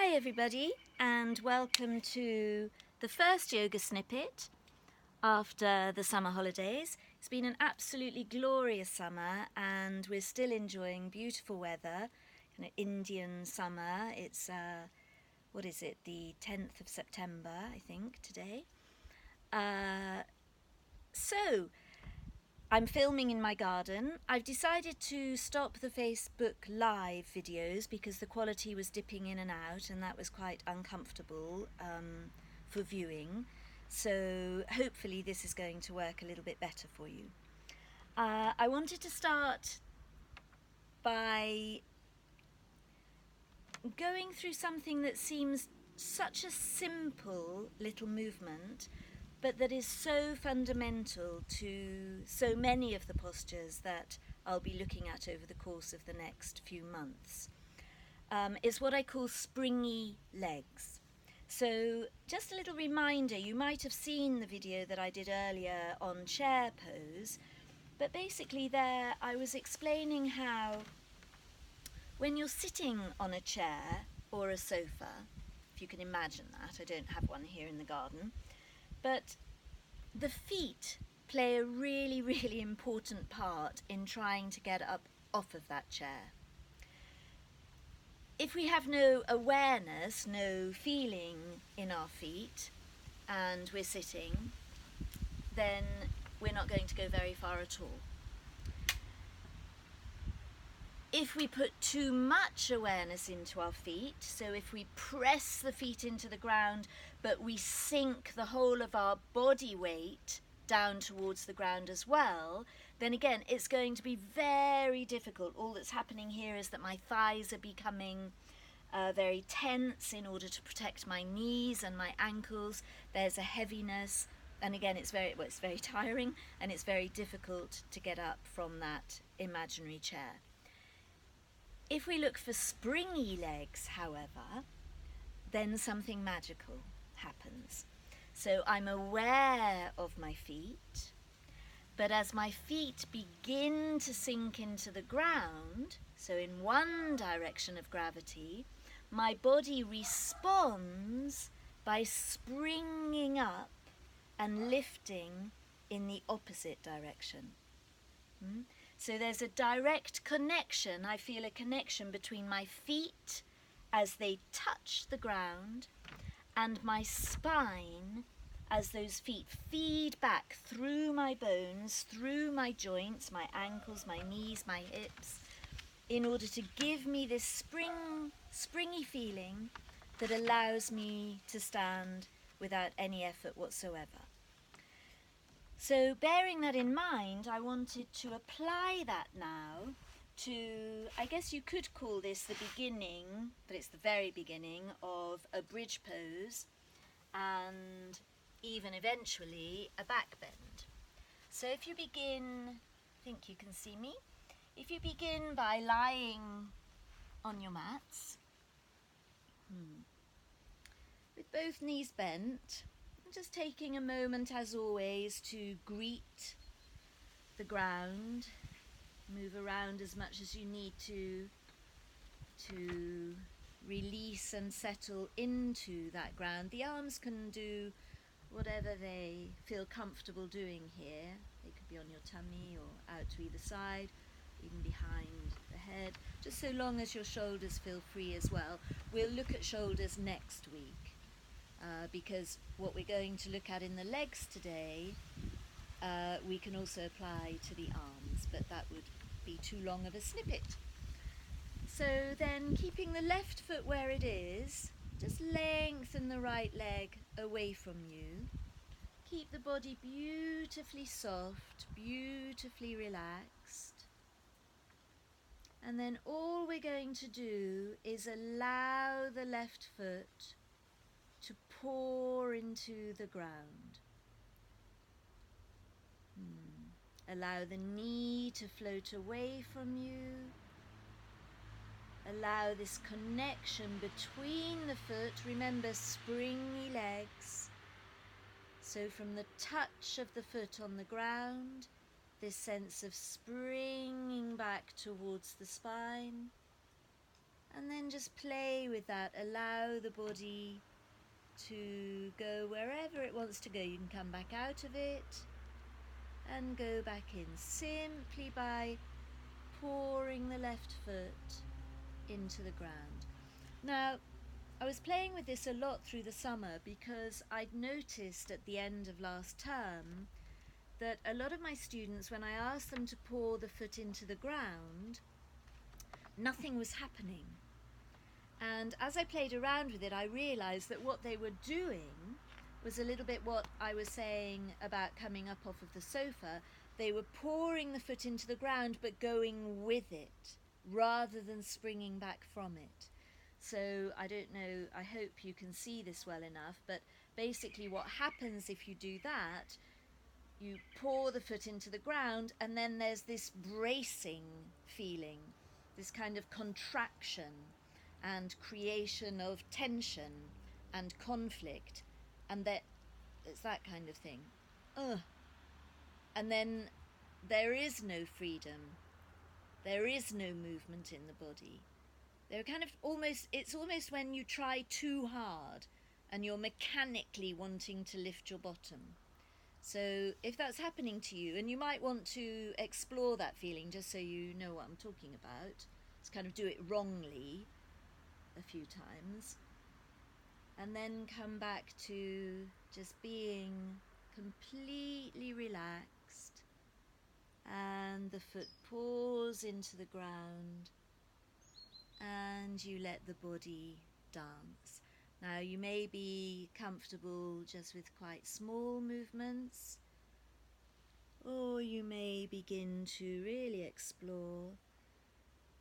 Hi everybody, and welcome to the first yoga snippet after the summer holidays. It's been an absolutely glorious summer and we're still enjoying beautiful weather, Indian summer. It's the 10th of September, I think, today. So I'm filming in my garden. I've decided to stop the Facebook Live videos because the quality was dipping in and out and that was quite uncomfortable for viewing. So hopefully this is going to work a little bit better for you. I wanted to start by going through something that seems such a simple little movement, but that is so fundamental to so many of the postures that I'll be looking at over the course of the next few months. It's what I call springy legs. So just a little reminder, you might have seen the video that I did earlier on chair pose, but basically there I was explaining how when you're sitting on a chair or a sofa, if you can imagine that, I don't have one here in the garden, but the feet play a really, really important part in trying to get up off of that chair. If we have no awareness, no feeling in our feet, and we're sitting, then we're not going to go very far at all. If we put too much awareness into our feet, so if we press the feet into the ground, but we sink the whole of our body weight down towards the ground as well, then again, it's going to be very difficult. All that's happening here is that my thighs are becoming very tense in order to protect my knees and my ankles. There's a heaviness, and again, it's very tiring, and it's very difficult to get up from that imaginary chair. If we look for springy legs, however, then something magical happens. So I'm aware of my feet, but as my feet begin to sink into the ground, so in one direction of gravity, my body responds by springing up and lifting in the opposite direction. So there's a direct connection. I feel a connection between my feet as they touch the ground and my spine as those feet feed back through my bones, through my joints, my ankles, my knees, my hips, in order to give me this springy feeling that allows me to stand without any effort whatsoever. So bearing that in mind, I wanted to apply that now to, I guess you could call this the beginning, but it's the very beginning of a bridge pose and even eventually a back bend. So if you begin, I think you can see me, if you begin by lying on your mats with both knees bent, just taking a moment as always to greet the ground, move around as much as you need to release and settle into that ground. The arms can do whatever they feel comfortable doing here. They could be on your tummy or out to either side, even behind the head, just so long as your shoulders feel free as well. We'll look at shoulders next week. Because what we're going to look at in the legs today, we can also apply to the arms, but that would be too long of a snippet. So then, keeping the left foot where it is, just lengthen the right leg away from you. Keep the body beautifully soft, beautifully relaxed. And then all we're going to do is allow the left foot to pour into the ground. Allow the knee to float away from you. Allow this connection between the foot. Remember, springy legs. So from the touch of the foot on the ground, this sense of springing back towards the spine. And then just play with that. Allow the body to go wherever it wants to go. You can come back out of it and go back in simply by pouring the left foot into the ground. Now, I was playing with this a lot through the summer because I'd noticed at the end of last term that a lot of my students, when I asked them to pour the foot into the ground, nothing was happening. And as I played around with it, I realised that what they were doing was a little bit what I was saying about coming up off of the sofa. They were pouring the foot into the ground but going with it rather than springing back from it. So I don't know, I hope you can see this well enough, but basically what happens if you do that, you pour the foot into the ground and then there's this bracing feeling, this kind of contraction and creation of tension and conflict, and that it's that kind of thing. And then there is no freedom, there is no movement in the body. They're kind of it's almost when you try too hard and you're mechanically wanting to lift your bottom. So if that's happening to you, and you might want to explore that feeling just so you know what I'm talking about, just kind of do it wrongly a few times, and then come back to just being completely relaxed, and the foot pours into the ground and you let the body dance. Now you may be comfortable just with quite small movements, or you may begin to really explore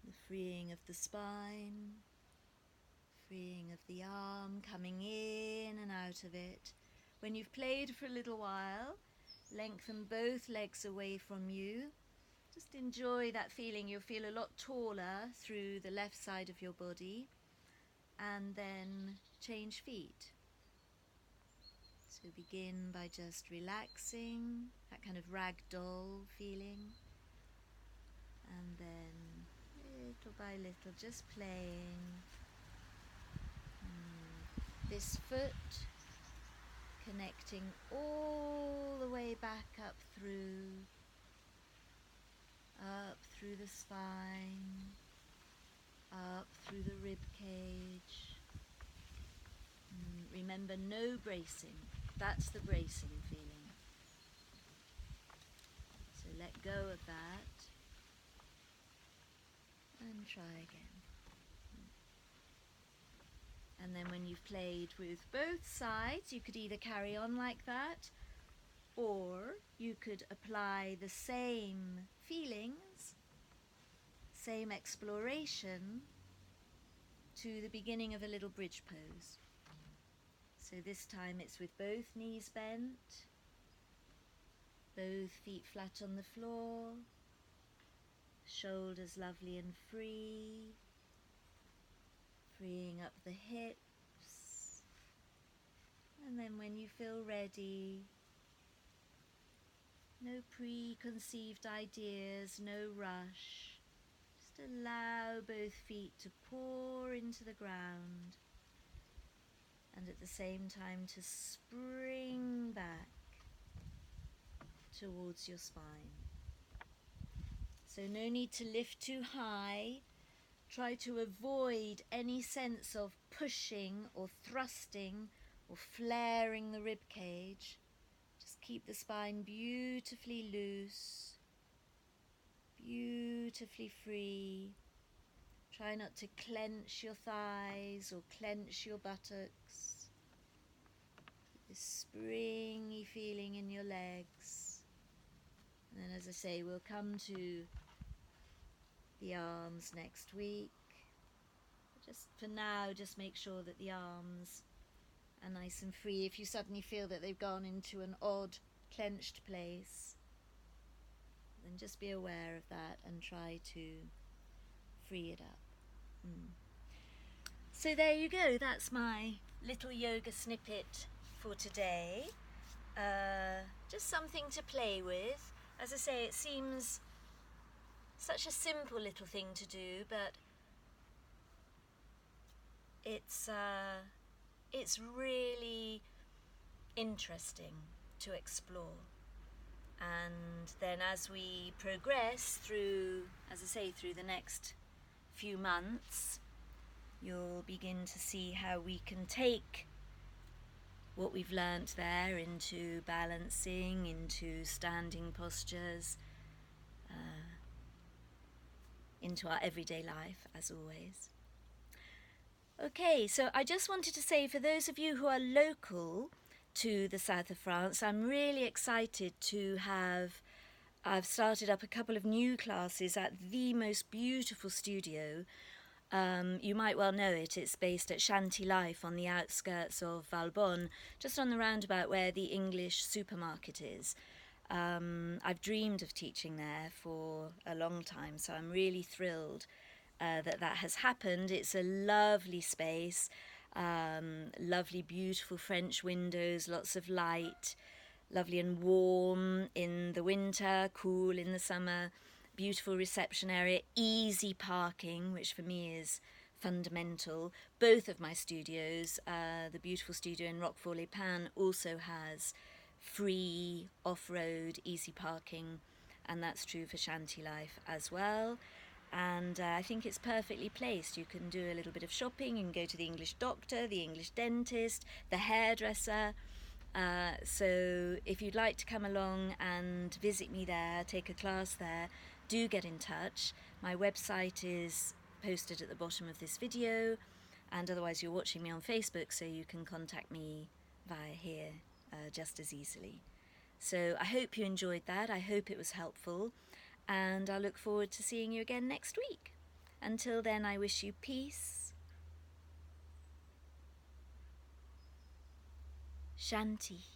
the freeing of the spine, freeing of the arm, coming in and out of it. When you've played for a little while, lengthen both legs away from you. Just enjoy that feeling. You'll feel a lot taller through the left side of your body, and then change feet. So begin by just relaxing, that kind of ragdoll feeling, and then little by little just playing. This foot connecting all the way back up through the spine, up through the rib cage. Remember, no bracing. That's the bracing feeling. So let go of that and try again. And then when you've played with both sides, you could either carry on like that, or you could apply the same feelings, same exploration, to the beginning of a little bridge pose. So this time it's with both knees bent, both feet flat on the floor, shoulders lovely and free, freeing up the hips. And then when you feel ready, no preconceived ideas, no rush. Just allow both feet to pour into the ground, and at the same time to spring back towards your spine. So no need to lift too high. Try to avoid any sense of pushing or thrusting or flaring the rib cage. Just keep the spine beautifully loose, beautifully free. Try not to clench your thighs or clench your buttocks. Keep this springy feeling in your legs. And then, as I say, we'll come to the arms next week. Just for now, just make sure that the arms are nice and free. If you suddenly feel that they've gone into an odd clenched place, then just be aware of that and try to free it up. So there you go, that's my little yoga snippet for today. Just something to play with. As I say, it seems such a simple little thing to do, but it's really interesting to explore. And then as we progress through, as I say, through the next few months, you'll begin to see how we can take what we've learnt there into balancing, into standing postures, into our everyday life, as always. Okay, so I just wanted to say, for those of you who are local to the south of France, I'm really excited to I've started up a couple of new classes at the most beautiful studio. You might well know it. It's based at Shanty Life on the outskirts of Valbonne, just on the roundabout where the English supermarket is. I've dreamed of teaching there for a long time, so I'm really thrilled that has happened. It's a lovely space, lovely, beautiful French windows, lots of light, lovely and warm in the winter, cool in the summer, beautiful reception area, easy parking, which for me is fundamental. Both of my studios, the beautiful studio in Roquefort-les-Pins also has free off-road easy parking, and that's true for Shanty Life as well. And I think it's perfectly placed. You can do a little bit of shopping, you can go to the English doctor, the English dentist, the hairdresser. So if you'd like to come along and visit me there, take a class there, do get in touch. My website is posted at the bottom of this video, and otherwise you're watching me on Facebook, so you can contact me via here just as easily. So I hope you enjoyed that. I hope it was helpful, and I look forward to seeing you again next week. Until then, I wish you peace, Shanti.